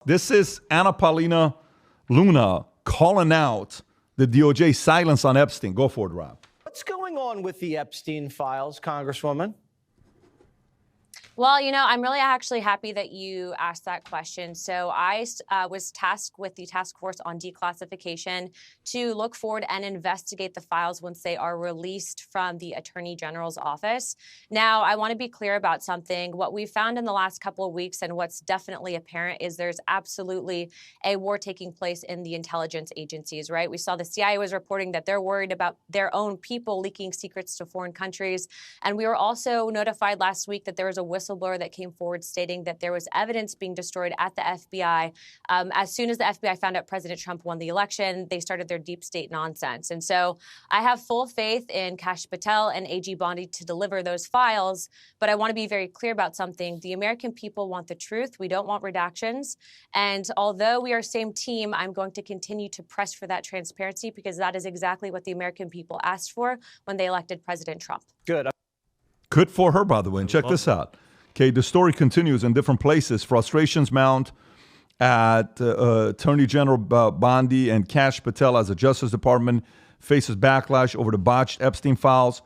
This is Paulina Luna calling out the DOJ silence on Epstein. Go for it, Rob. What's going on with the Epstein files, Congresswoman? Well, you know, I'm really actually happy that you asked that question. So I was tasked with the task force on declassification to look forward and investigate the files once they are released from the Attorney General's office. Now, I want to be clear about something. What we found in the last couple of weeks and what's definitely apparent is there's absolutely a war taking place in the intelligence agencies, right? We saw the CIA was reporting that they're worried about their own people leaking secrets to foreign countries. And we were also notified last week that there was a whistleblower that came forward stating that there was evidence being destroyed at the FBI. As soon as the FBI found out President Trump won the election, they started their deep state nonsense. And so I have full faith in Kash Patel and AG Bondi to deliver those files. But I want to be very clear about something. The American people want the truth. We don't want redactions. And although we are same team, I'm going to continue to press for that transparency because that is exactly what the American people asked for when they elected President Trump. Good for her, by the way. And check this out. Okay, the story continues in different places. Frustrations mount at Attorney General Bondi and Kash Patel as the Justice Department faces backlash over the botched Epstein files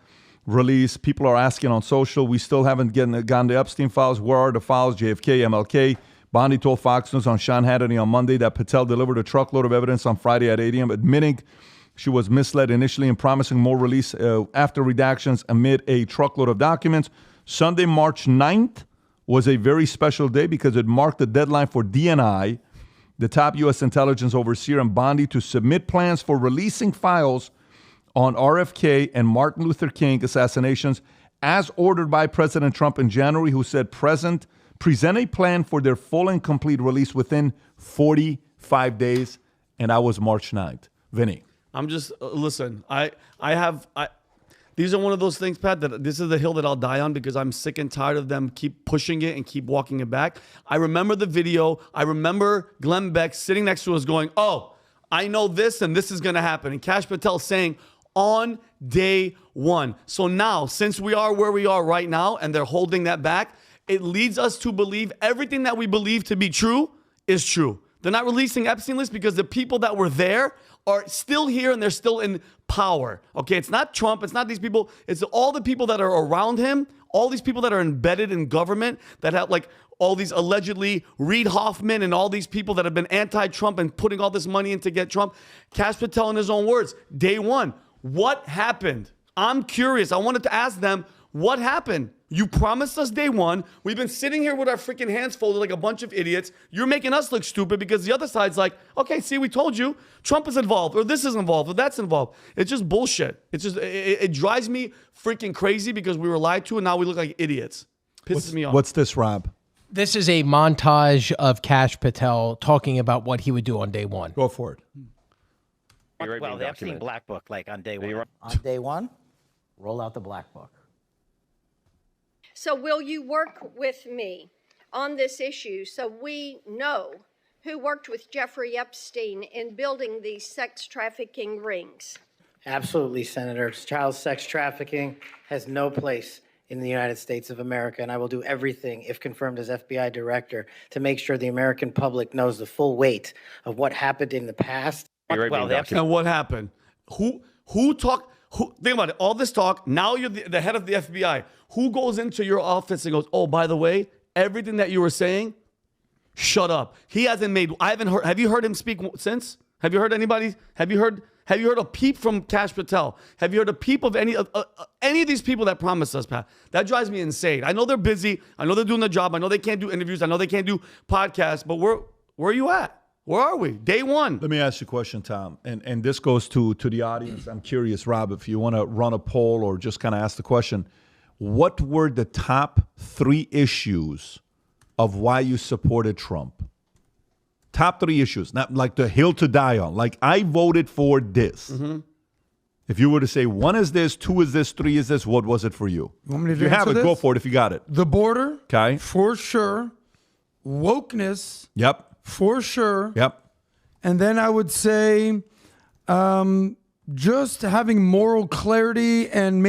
release. People are asking on social, we still haven't gotten the Epstein files. Where are the files? JFK, MLK. Bondi told Fox News on Sean Hannity on Monday that Patel delivered a truckload of evidence on Friday at 8 a.m., admitting she was misled initially and promising more release after redactions amid a truckload of documents. Sunday, March 9th was a very special day because it marked the deadline for DNI, the top U.S. intelligence overseer, and Bondi to submit plans for releasing files on RFK and Martin Luther King assassinations as ordered by President Trump in January, who said present a plan for their full and complete release within 45 days. And that was March 9th. Vinny. I'm just, listen, these are one of those things, Pat, that this is the hill that I'll die on because I'm sick and tired of them keep pushing it and keep walking it back. I remember the video. I remember Glenn Beck sitting next to us going, oh, I know this and this is going to happen. And Kash Patel saying on day one. So now, since we are where we are right now and they're holding that back, it leads us to believe everything that we believe to be true is true. They're not releasing Epstein list because the people that were there are still here and they're still in power. Okay, it's not Trump, it's not these people, it's all the people that are around him, all these people that are embedded in government that have like all these allegedly Reid Hoffman and all these people that have been anti-Trump and putting all this money in to get Trump. Kash Patel in his own words, day one, what happened? I'm curious. I wanted to ask them, what happened? You promised us day one. We've been sitting here with our freaking hands folded like a bunch of idiots. You're making us look stupid because the other side's like, okay, see, we told you Trump is involved or this is involved or that's involved. It's just bullshit. It's just, it drives me freaking crazy because we were lied to and now we look like idiots. Pisses me off. What's this, Rob? This is a montage of Kash Patel talking about what he would do on day one. Go for it. Well, the Epstein Black Book, like on day one. On day one, roll out the Black Book. So will you work with me on this issue so we know who worked with Jeffrey Epstein in building these sex trafficking rings? Absolutely, Senator. Child sex trafficking has no place in the United States of America, and I will do everything, if confirmed as FBI director, to make sure the American public knows the full weight of what happened in the past. Well, and what happened? Who talked? Think about it. All this talk. Now you're the head of the FBI. Who goes into your office and goes, "Oh, by the way, everything that you were saying, shut up." He hasn't made. I haven't heard. Have you heard him speak since? Have you heard anybody? Have you heard a peep from Kash Patel? Have you heard a peep of any of these people that promised us, Pat? That drives me insane. I know they're busy. I know they're doing their job. I know they can't do interviews. I know they can't do podcasts. But where are you at? Where are we? Day one. Let me ask you a question, Tom. And this goes to the audience. I'm curious, Rob, if you want to run a poll or just kind of ask the question. What were the top 3 issues of why you supported Trump? Top 3 issues, not like the hill to die on. Like, I voted for this. Mm-hmm. If you were to say 1 is this, 2 is this, 3 is this, what was it for you? You want me to if you have it, go for it if you got it. The border. Okay. For sure. Wokeness. Yep. For sure. Yep. And then I would say just having moral clarity and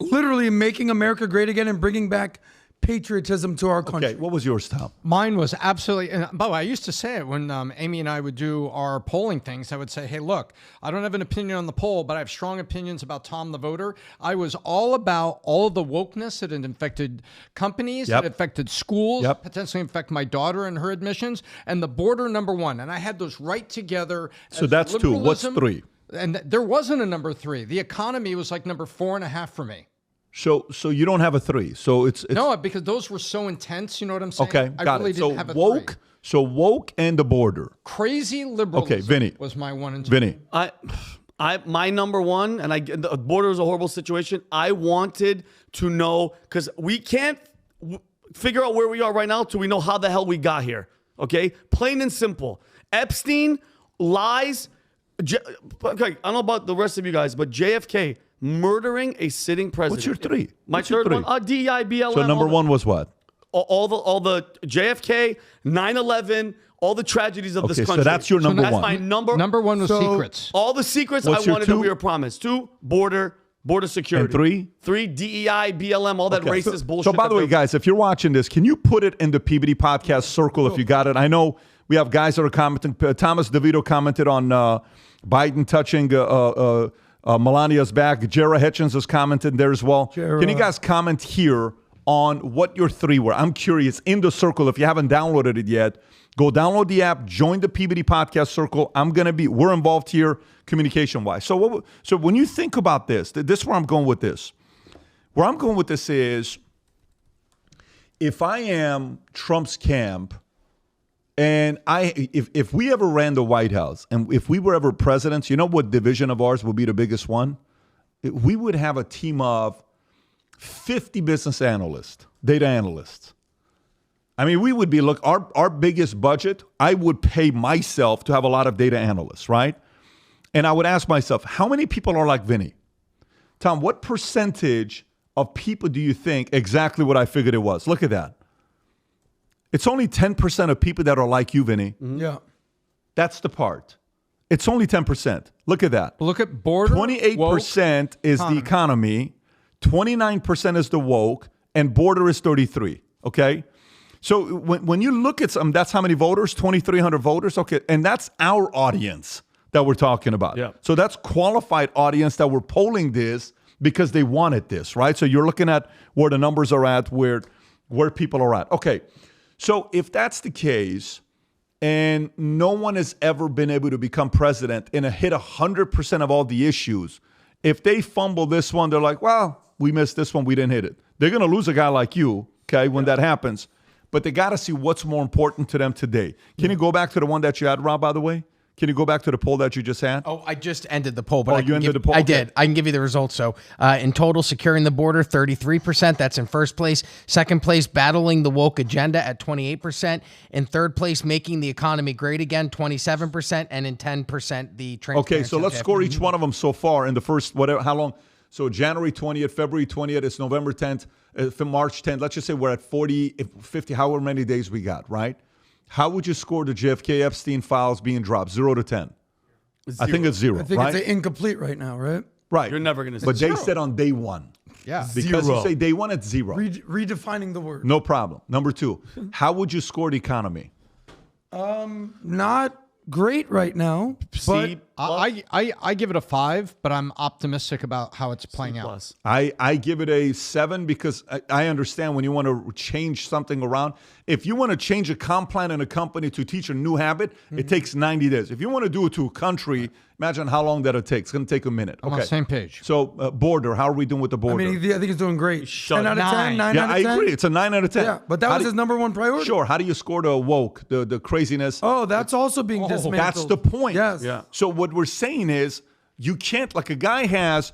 literally making America great again and bringing back patriotism to our country. Okay, what was yours, Tom? Mine was absolutely, and by the way, I used to say it when Amy and I would do our polling things. I would say, hey, look, I don't have an opinion on the poll, but I have strong opinions about Tom the voter. I was all about all of the wokeness that had infected companies, Yep. that affected schools, Yep. potentially infect my daughter and her admissions, and the border, number one. And I had those right together. So as that's two. What's liberalism, three? And there wasn't a number three. The economy was like number 4.5 for me. So you don't have a three. So it's No, because those were so intense. You know what I'm saying? okay. I Got really it. So didn't have a woke. three. So woke and the border. Crazy liberalism. Okay, Vinny. Was my one and two. Vinny. My number one, and the border is a horrible situation. I wanted to know, because we can't figure out where we are right now till we know how the hell we got here. Okay, plain and simple. Epstein lies. Okay, I don't know about the rest of you guys, but JFK murdering a sitting president. What's your three? My What's your third three? one, DEI, BLM. So number one was what? All the JFK, 9/11, all the tragedies of this Okay, country. so that's your number That's one. my Number one was So- secrets. all the secrets What's I your wanted two? that we were promised. 2, border security. And three? 3, DEI, BLM, all that Okay. racist bullshit. So by that the way, they're- guys, if you're watching this, can you put it in the PBD podcast circle if you got it? I know we have guys that are commenting. Thomas DeVito commented on Biden touching Melania's back. Jera Hitchens has commented there as well. Jera. Can you guys comment here on what your three were? I'm curious. In the circle, if you haven't downloaded it yet, go download the app, join the PBD podcast circle. We're involved here communication-wise. So when you think about this is where I'm going with this. Where I'm going with this is, if I am Trump's camp, and if we ever ran the White House, and if we were ever presidents, you know what division of ours would be the biggest one? We would have a team of 50 business analysts, data analysts. I mean, we would be, look, our biggest budget, I would pay myself to have a lot of data analysts, right? And I would ask myself, how many people are like Vinny? Tom, what percentage of people do you think exactly what I figured it was? Look at that. It's only 10% of people that are like you, Vinny. Yeah. That's the part. It's only 10%. Look at that. Look at border. 28% is the economy, 29% is the woke, and border is 33%. Okay? So when you look at some, that's how many voters? 2,300 voters. Okay, and that's our audience that we're talking about. Yeah. So that's qualified audience that we're polling this because they wanted this, right? So you're looking at where the numbers are at, where people are at. Okay, so if that's the case, and no one has ever been able to become president and hit 100% of all the issues, if they fumble this one, they're like, well, we missed this one, we didn't hit it. They're going to lose a guy like you, okay, when that happens. But they got to see what's more important to them today. Can you go back to the one that you had, Rob, by the way? Can you go back to the poll that you just had? Oh, I just ended the poll. But Oh, I you can ended the poll? I Okay. did. I can give you the results. So in total, securing the border, 33%. That's in first place. Second place, battling the woke agenda at 28%. In third place, making the economy great again, 27%. And in 10%, the transparency. Okay, so let's score each one of them so far in the first, whatever, how long? So January 20th, February 20th, it's November 10th, March 10th. Let's just say we're at 40, 50, however many days we got, right? How would you score the JFK Epstein files being dropped, 0 to 10? I think it's 0, I think right? it's incomplete right now, right? Right. You're never gonna say But they 0. said on day one. Yeah. Because 0. you say day one, it's 0. Redefining the word. No problem. Number 2, how would you score the economy? Not great right now. But I give it a 5, but I'm optimistic about how it's playing out. Plus. I give it a 7 because I understand when you want to change something around. If you want to change a comp plan in a company to teach a new habit, it takes 90 days. If you want to do it to a country, imagine how long that it takes. It's going to take a minute. I'm on the same page. So border, how are we doing with the I border? mean, I think it's doing great. Shut 10 out of 10, 9 yeah, out of I 10. agree. It's a 9 out of 10. Yeah, but that How was do his number one priority. Sure. How do you score the woke, the craziness? Oh, that's also being dismantled. That's the point. Yes. Yeah. So what we're saying is you can't, like a guy has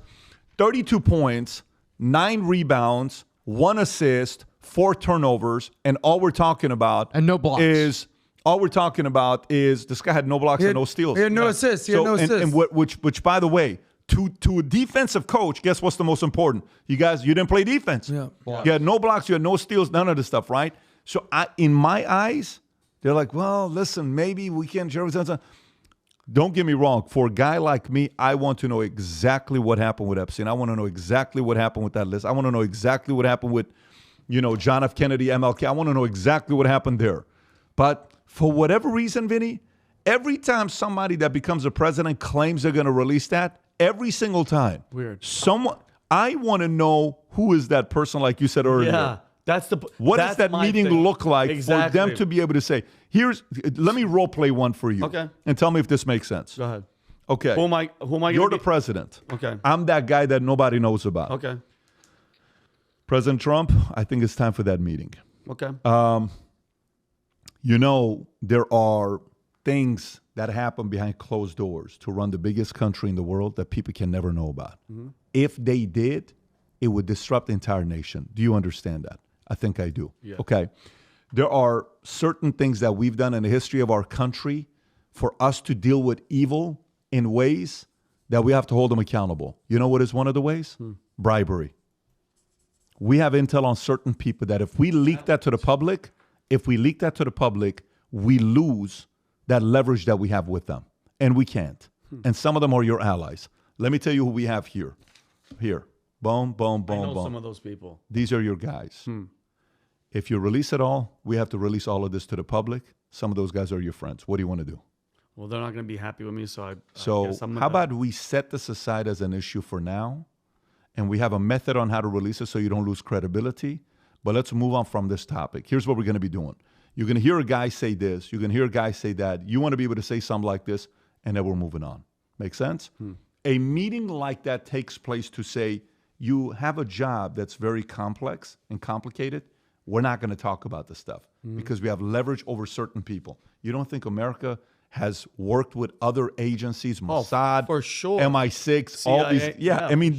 32 points, 9 rebounds, 1 assist, 4 turnovers, and all we're talking about And no blocks. is this guy had no blocks and no steals. He had no assists. He had no assists. And which by the way, to a defensive coach, guess what's the most important? You didn't play defense. Yeah. You had no blocks, you had no steals, none of this stuff, right? So in my eyes, they're like, well, listen, maybe we can. Don't get me wrong. For a guy like me, I want to know exactly what happened with Epstein. I want to know exactly what happened with that list. I want to know exactly what happened with John F. Kennedy, MLK. I want to know exactly what happened there. But for whatever reason, Vinny, every time somebody that becomes a president claims they're going to release that, every single time, I want to know who is that person, like you said earlier. Yeah, What does that meeting look like for them to be able to say, let me role play one for you. Okay. And tell me if this makes sense. Go ahead. Okay. Who am I You're the president. Okay. I'm that guy that nobody knows about. Okay. President Trump, I think it's time for that meeting. Okay. There are things that happen behind closed doors to run the biggest country in the world that people can never know about. Mm-hmm. If they did, it would disrupt the entire nation. Do you understand that? I think I do. Yeah. Okay. There are certain things that we've done in the history of our country for us to deal with evil in ways that we have to hold them accountable. You know what is one of the ways? Bribery. We have intel on certain people that if we leak that to the public, we lose that leverage that we have with them. And we can't. And some of them are your allies. Let me tell you who we have here. Here. Boom, boom, boom, I know boom. some of those people. These are your guys. If you release it all, we have to release all of this to the public. Some of those guys are your friends. What do you want to do? Well, they're not going to be happy with me, so I guess I'm how about we set this aside as an issue for now, and we have a method on how to release it so you don't lose credibility. But let's move on from this topic. Here's what we're going to be doing. You're going to hear a guy say this. You're going to hear a guy say that. You want to be able to say something like this, and then we're moving on. Make sense? A meeting like that takes place to say, you have a job that's very complex and complicated. We're not going to talk about this stuff because we have leverage over certain people. You don't think America has worked with other agencies, Mossad, for sure, MI6, CIA, all these? Yeah, I mean,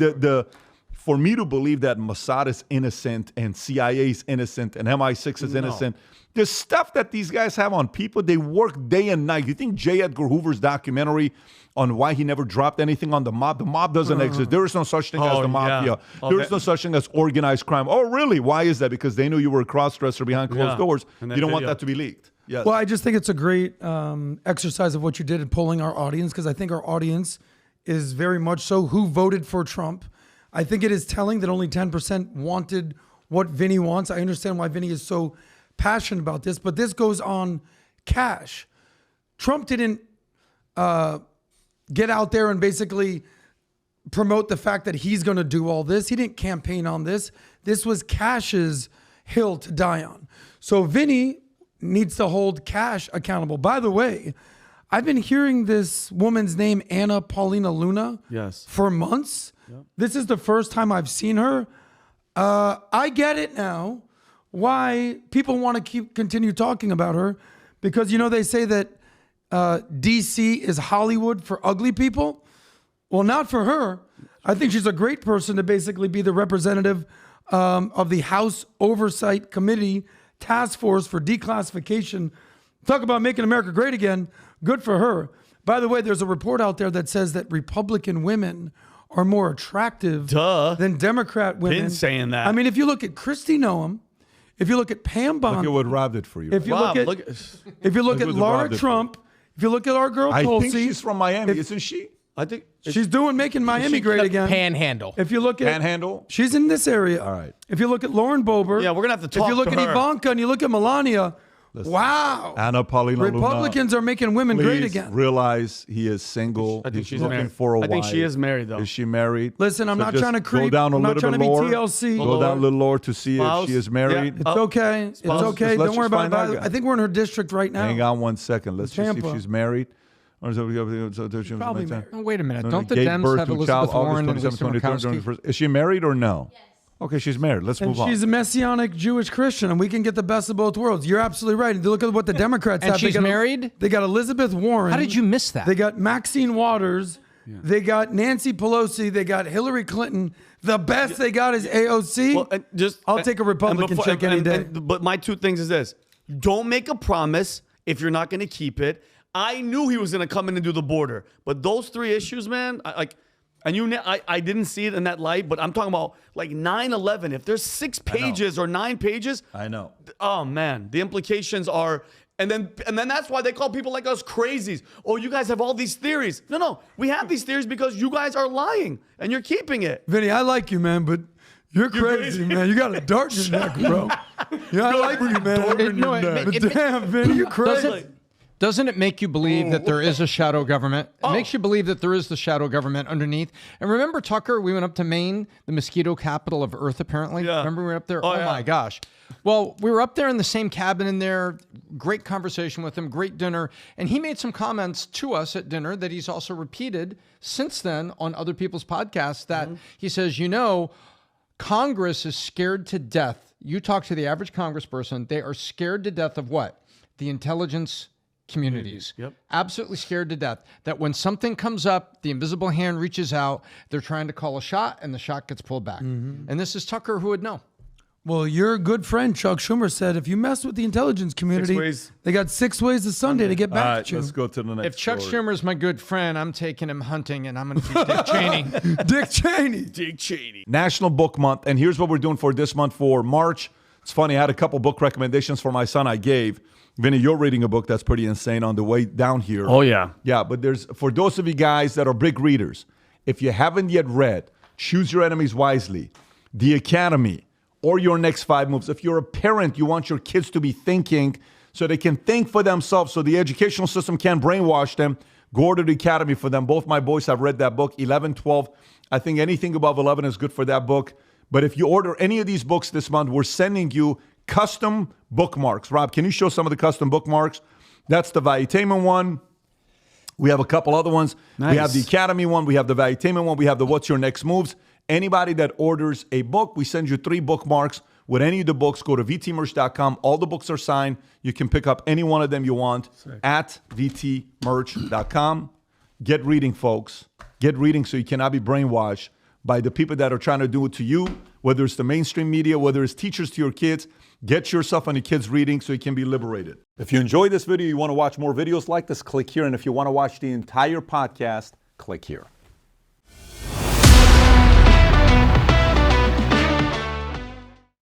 for me to believe that Mossad is innocent and CIA is innocent and MI6 is innocent, the stuff that these guys have on people, they work day and night. You think J. Edgar Hoover's documentary on why he never dropped anything on the mob doesn't exist. There is no such thing as the mafia. There is no such thing as organized crime. Oh, really? Why is that? Because they knew you were a cross-dresser behind closed doors. You don't want that to be leaked. Yes. Well, I just think it's a great exercise of what you did in polling our audience, because I think our audience is very much so who voted for Trump. I think it is telling that only 10% wanted what Vinny wants. I understand why Vinny is so passionate about this, but this goes on Kash. Trump didn't get out there and basically promote the fact that he's going to do all this. He didn't campaign on this. This was Kash's hill to die on. So Vinny needs to hold Kash accountable. By the way, I've been hearing this woman's name, Paulina Luna, for months. Yep. This is the first time I've seen her. I get it now why people want to continue talking about her, because they say that DC is Hollywood for ugly people. Well, not for her. I think she's a great person to basically be the representative of the House Oversight Committee Task Force for Declassification. Talk about making America great again. Good for her. By the way, there's a report out there that says that Republican women are more attractive than Democrat women. Been saying that. I mean, if you look at Kristi Noem, if you look at Pam Bondi, look at what Rob did for you. If you look at Laura Trump, if you look at our girl Tulsi, I think she's from Miami, isn't she? I think she's making Miami great again. Panhandle. If you look at Panhandle, she's in this area. All right. If you look at Lauren Boebert, we're gonna have to talk. If you look at Ivanka and you look at Melania, wow. Paulina Luna. Republicans are making women great Please again. realize he is single. I think He's looking for a wife. I think she is married, though. Is she married? Listen, I'm not trying to creep. Go down a I'm not little trying bit to be lower. TLC. Go down a little lower to see if she is married. It's okay. It's okay. Don't worry about it. I think we're in her district right now. Hang on one second. Let's just see if she's married. Probably married. Oh, wait a minute. Don't the Dems have Elizabeth Warren and Lisa Murkowski? Is she married or no? Yes. Okay, she's married. Let's move on. She's a Messianic Jewish Christian, and we can get the best of both worlds. You're absolutely right. Look at what the Democrats have. And she's married? They got Elizabeth Warren. How did you miss that? They got Maxine Waters. Yeah. They got Nancy Pelosi. They got Hillary Clinton. The best they got is AOC. Well, I'll take a Republican chick any day. But my two things is this. Don't make a promise if you're not going to keep it. I knew he was going to come in and do the border. But those three issues, man, I didn't see it in that light, but I'm talking about like 9/11. If there's 6 pages or 9 pages. I know. Oh, man. The implications are... And then that's why they call people like us crazies. Oh, you guys have all these theories. No. We have these theories because you guys are lying and you're keeping it. Vinny, I like you, man, but You're crazy, man. You got a dart in your neck, bro. Yeah, I like you, man. But damn, Vinny, you crazy. Doesn't it make you believe that there is a shadow government? It makes you believe that there is the shadow government underneath. And remember, Tucker, we went up to Maine, the mosquito capital of Earth, apparently. Yeah. Remember we were up there? Oh my gosh. Well, we were up there in the same cabin in there. Great conversation with him, great dinner. And he made some comments to us at dinner that he's also repeated since then on other people's podcasts that he says, you know, Congress is scared to death. You talk to the average congressperson, they are scared to death of what? The intelligence communities. Yep. Absolutely scared to death that when something comes up, the invisible hand reaches out, they're trying to call a shot and the shot gets pulled back. And this is Tucker who would know. Well, your good friend Chuck Schumer said if you mess with the intelligence community, they got 6 ways to Sunday to get back at you. Let's go to the next If Chuck story. Schumer's my good friend, I'm taking him hunting and I'm going to be Dick Cheney. Dick Cheney. Dick Cheney. National Book Month, and here's what we're doing for this month for March. It's funny, I had a couple book recommendations for my son I gave. Vinny, you're reading a book that's pretty insane on the way down here. Oh, yeah. Yeah, but there's, for those of you guys that are big readers, if you haven't yet read Choose Your Enemies Wisely, The Academy, or Your Next 5 Moves, if you're a parent, you want your kids to be thinking so they can think for themselves, so the educational system can't brainwash them, go to the Academy for them. Both my boys have read that book, 11, 12. I think anything above 11 is good for that book. But if you order any of these books this month, we're sending you custom bookmarks. Rob, can you show some of the custom bookmarks? That's the Valuetainment one. We have a couple other ones. Nice. We have the Academy one. We have the Valuetainment one. We have the What's Your Next Moves. Anybody that orders a book, we send you 3 bookmarks with any of the books. Go to vtmerch.com. All the books are signed. You can pick up any one of them you want at vtmerch.com. Get reading, folks. Get reading so you cannot be brainwashed by the people that are trying to do it to you, whether it's the mainstream media, whether it's teachers to your kids. Get yourself on your kids' reading so you can be liberated. If you enjoyed this video, you want to watch more videos like this, click here. And if you want to watch the entire podcast, click here.